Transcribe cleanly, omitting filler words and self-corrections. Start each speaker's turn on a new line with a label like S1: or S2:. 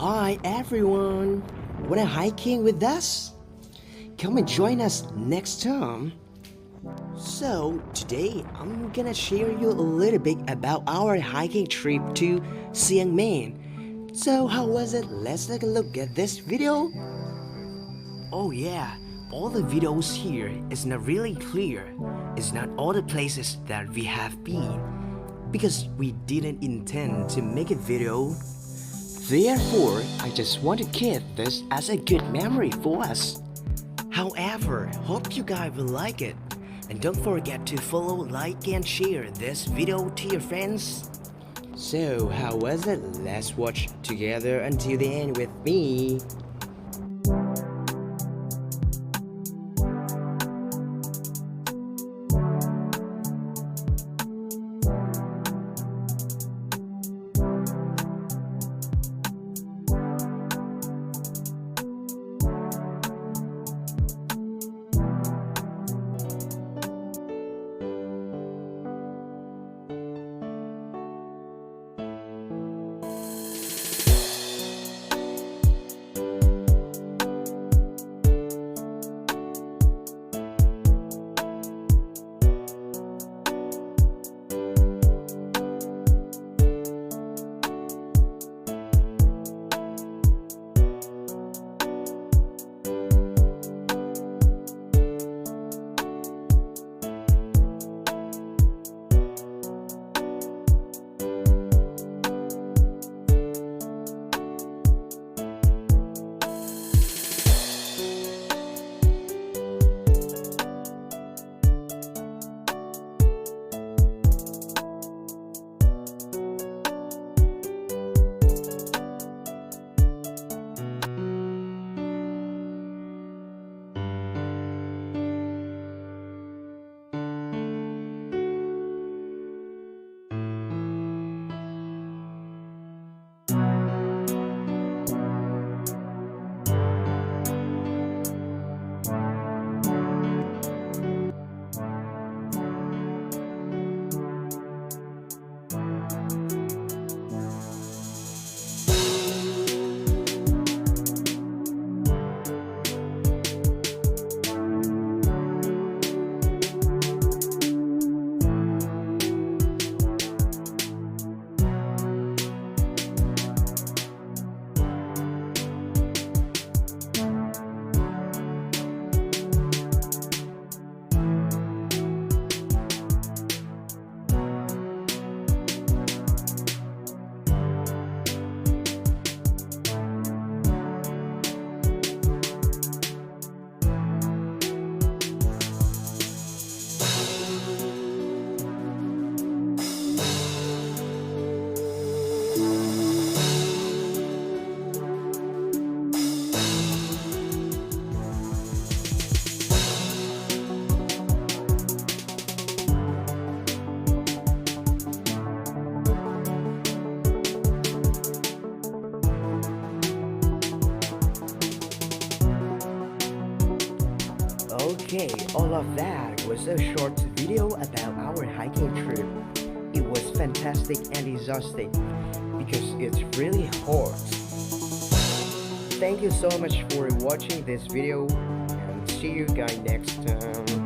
S1: Hi everyone! Wanna hiking with us? Come and join us next time. So today I'm gonna share you a little bit about our hiking trip to Chiang Mai. So how was it? Let's take a look at this video. Oh yeah, all the videos here is not really clear. It's not all the places that we have been because we didn't intend to make a video. Therefore, I just want to keep this as a good memory for us. However, hope you guys will like it. And don't forget to follow, like and share this video to your friends. So how was it? Let's watch together until the end with me. Okay, all of that was a short video about our hiking trip. It was fantastic and exhausting because it's really hot. Thank you so much for watching this video and see you guys next time.